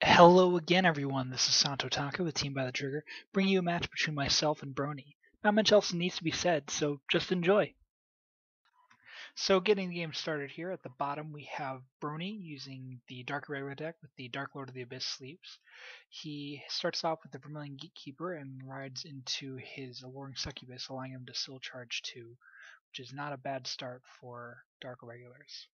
Hello again, everyone. This is Santotaku with Team by the Trigger, bringing you a match between myself and Brony. Not much else needs to be said, so just enjoy. So, getting the game started here, at the bottom we have Brony using the Dark Irregular deck with the Dark Lord of the Abyss sleeves. He starts off with the Vermilion Gatekeeper and rides into his Alluring Succubus, allowing him to Soul Charge 2, which is not a bad start for Dark Irregulars.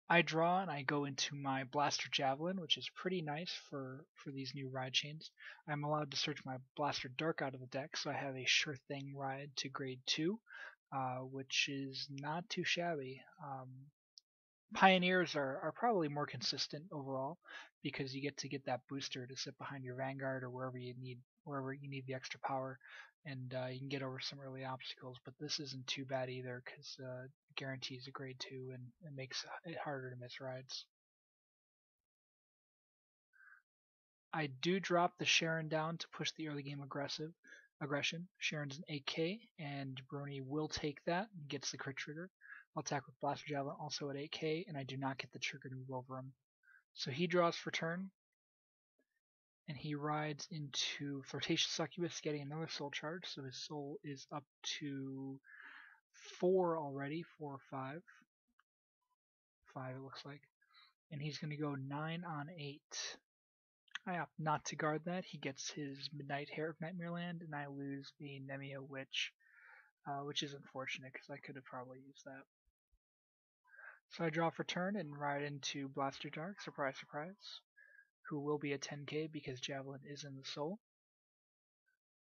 I draw and I go into my Blaster Javelin, which is pretty nice for these new ride chains. I'm allowed to search my Blaster Dark out of the deck, so I have a sure thing ride to grade 2, which is not too shabby. Pioneers are probably more consistent overall because you get that booster to sit behind your Vanguard or wherever you need the extra power, and you can get over some early obstacles. But this isn't too bad either because guarantees a grade 2 and it makes it harder to miss rides. I do drop the Sharon down to push the early game aggression. Sharon's an 8k, and Brony will take that and gets the crit trigger. I'll attack with Blaster Javelin also at 8k, and I do not get the trigger to move over him. So he draws for turn, and he rides into Flirtatious Succubus, getting another soul charge, so his soul is up to 4 already, 4 or 5. 5 it looks like. And he's going to go 9 on 8. I opt not to guard that. He gets his Midnight Hair of Nightmareland, and I lose the Nemia Witch, which is unfortunate because I could have probably used that. So I draw for turn and ride into Blaster Dark, surprise, surprise, who will be a 10k because Javelin is in the soul.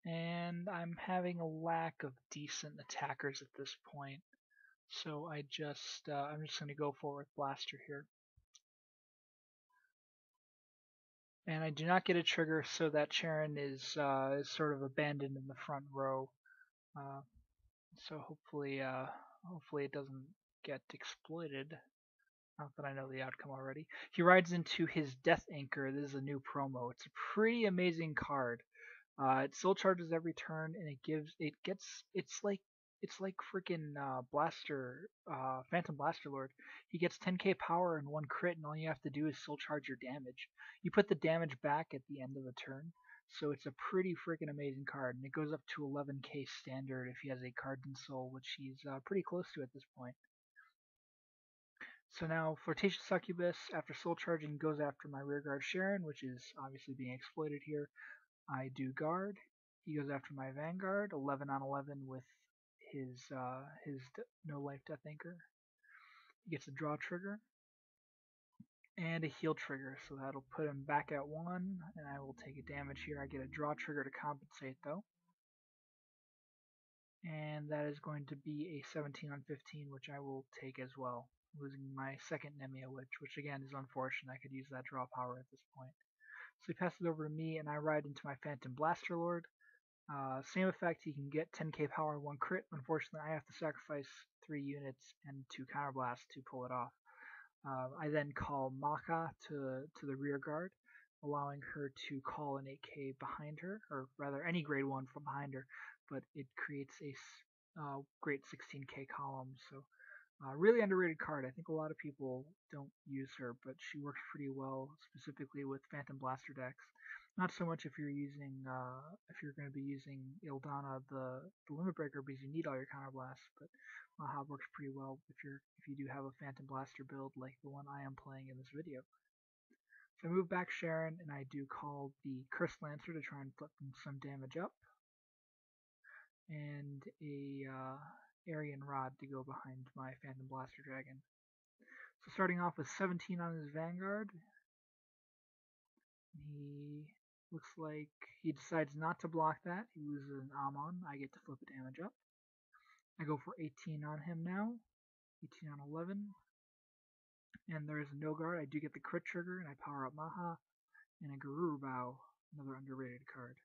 And I'm having a lack of decent attackers at this point, so I'm just going to go forward with Blaster here. And I do not get a trigger, so that Charon is sort of abandoned in the front row. So hopefully it doesn't get exploited. Not that I know the outcome already. He rides into his Death Anchor. This is a new promo. It's a pretty amazing card. It soul charges every turn, and it's like freaking Phantom Blaster Lord. He gets 10k power and 1 crit, and all you have to do is soul charge your damage. You put the damage back at the end of the turn, so it's a pretty freaking amazing card, and it goes up to 11k standard if he has a card in soul, which he's pretty close to at this point. So now Flirtatious Succubus, after soul charging, goes after my rearguard Sharon, which is obviously being exploited here. I do guard. He goes after my Vanguard, 11 on 11 with his no life Death Anchor. He gets a draw trigger and a heal trigger, so that'll put him back at 1, and I will take a damage here. I get a draw trigger to compensate though. And that is going to be a 17 on 15, which I will take as well, losing my second Nemia Witch, which again is unfortunate. I could use that draw power at this point. So he passes over to me, and I ride into my Phantom Blaster Lord. Same effect, he can get 10k power and 1 crit. Unfortunately, I have to sacrifice 3 units and 2 counterblast to pull it off. I then call Maka to the rear guard, allowing her to call an 8k behind her, or rather any grade 1 from behind her, but it creates a great 16k column. So really underrated card. I think a lot of people don't use her, but she works pretty well, specifically with Phantom Blaster decks. Not so much if you're going to be using Ildana the Limit Breaker because you need all your counterblasts, but Maha works pretty well if you do have a Phantom Blaster build like the one I am playing in this video. So I move back Sharon and I do call the Cursed Lancer to try and flip some damage up, and a Aryan Rod to go behind my Phantom Blaster Dragon. So starting off with 17 on his Vanguard, he looks like he decides not to block that. He loses an Amon. I get to flip the damage up. I go for 18 on him now. 18 on 11. And there is a no guard. I do get the crit trigger, and I power up Maha. And a Garuru Bow, another underrated card.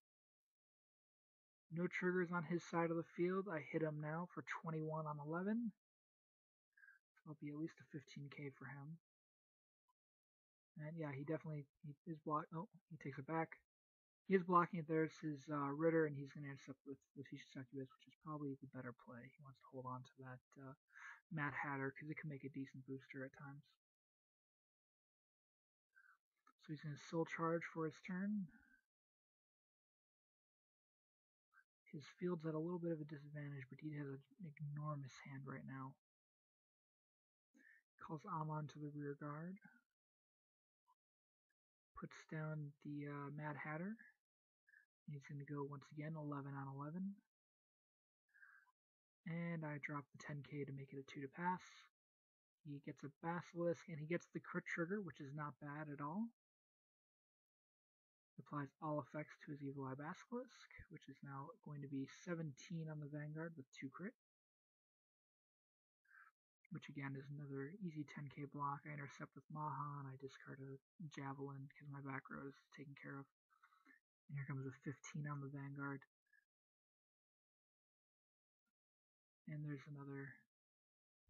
No triggers on his side of the field. I hit him now for 21 on 11. So it'll be at least a 15k for him. And yeah, he is block. Oh, he takes it back. He is blocking it. There's his Ritter, and he's going to intercept with Flirtatious Succubus, which is probably the better play. He wants to hold on to that Mad Hatter because it can make a decent booster at times. So he's going to soul charge for his turn. His field's at a little bit of a disadvantage, but he has an enormous hand right now. Calls Amon to the rear guard. Puts down the Mad Hatter. He's going to go once again 11 on 11. And I drop the 10k to make it a 2 to pass. He gets a Basilisk, and he gets the crit trigger, which is not bad at all. Applies all effects to his Evil Eye Basilisk, which is now going to be 17 on the Vanguard with 2 crit. Which again is another easy 10k block. I intercept with Maha, and I discard a Javelin because my back row is taken care of. And here comes a 15 on the Vanguard. And there's another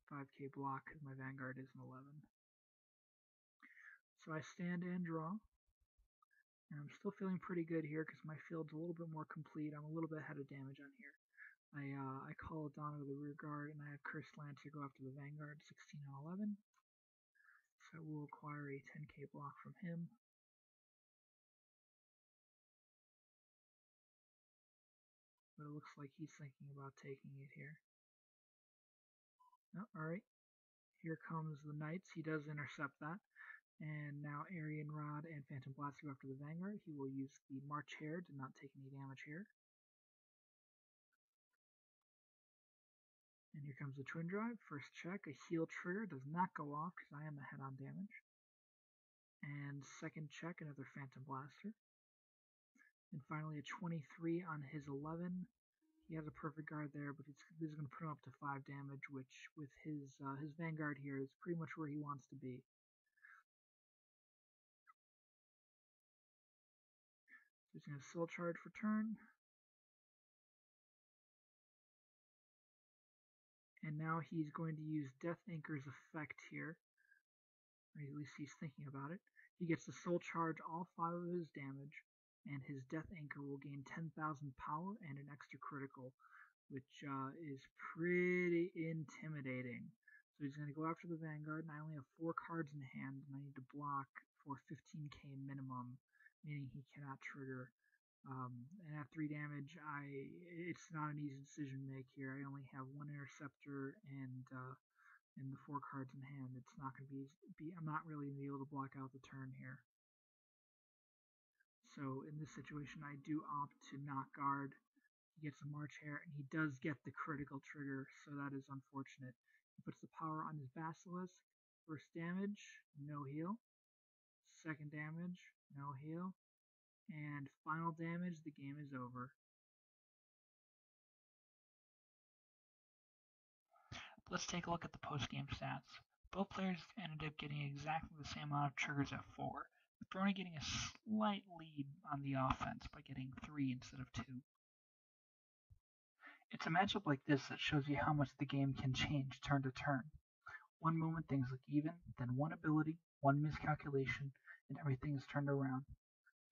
5k block because my Vanguard is an 11. So I stand and draw. And I'm still feeling pretty good here because my field's a little bit more complete. I'm a little bit ahead of damage on here. I call Donna to the rear guard, and I have Cursed Lancer go after the Vanguard, 16 on 11. So we'll acquire a 10k block from him. But it looks like he's thinking about taking it here. Oh, alright. Here comes the Knights. He does intercept that. And now Aryan Rod and Phantom Blast go after the Vanguard. He will use the March Hare to not take any damage here. And here comes the Twin Drive. First check. A heal trigger does not go off because I am ahead on damage. And second check, another Phantom Blaster. And finally a 23 on his 11. He has a perfect guard there, but this is going to put him up to 5 damage, which with his Vanguard here is pretty much where he wants to be. So he's going to soul charge for turn. And now he's going to use Death Anchor's effect here. Or at least he's thinking about it. He gets to soul charge all 5 of his damage, and his Death Anchor will gain 10,000 power and an extra critical, which is pretty intimidating. So he's going to go after the Vanguard, and I only have 4 cards in hand, and I need to block for 15k minimum, meaning he cannot trigger. And at 3 damage, it's not an easy decision to make here. I only have 1 Interceptor and the 4 cards in hand. It's not going to be I'm not really going to be able to block out the turn here. So in this situation, I do opt to not guard. He gets a March Hare, and he does get the critical trigger, so that is unfortunate. He puts the power on his Basilisk. First damage, no heal. Second damage, no heal. And final damage, the game is over. Let's take a look at the post-game stats. Both players ended up getting exactly the same amount of triggers at 4, with Brony getting a slight lead on the offense by getting 3 instead of 2. It's a matchup like this that shows you how much the game can change turn to turn. One moment things look even, then one ability, one miscalculation, and everything is turned around.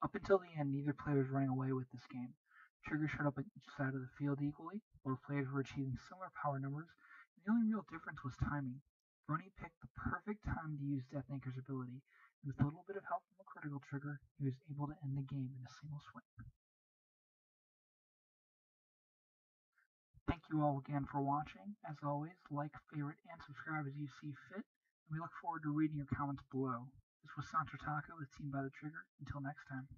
Up until the end, neither player was running away with this game. Triggers showed up at each side of the field equally, both players were achieving similar power numbers, and the only real difference was timing. Brony picked the perfect time to use Death Anchor's ability, and with a little bit of help from a critical trigger, he was able to end the game in a single swing. Thank you all again for watching. As always, like, favorite, and subscribe as you see fit, and we look forward to reading your comments below. This was Santotaku with Team by the Trigger. Until next time.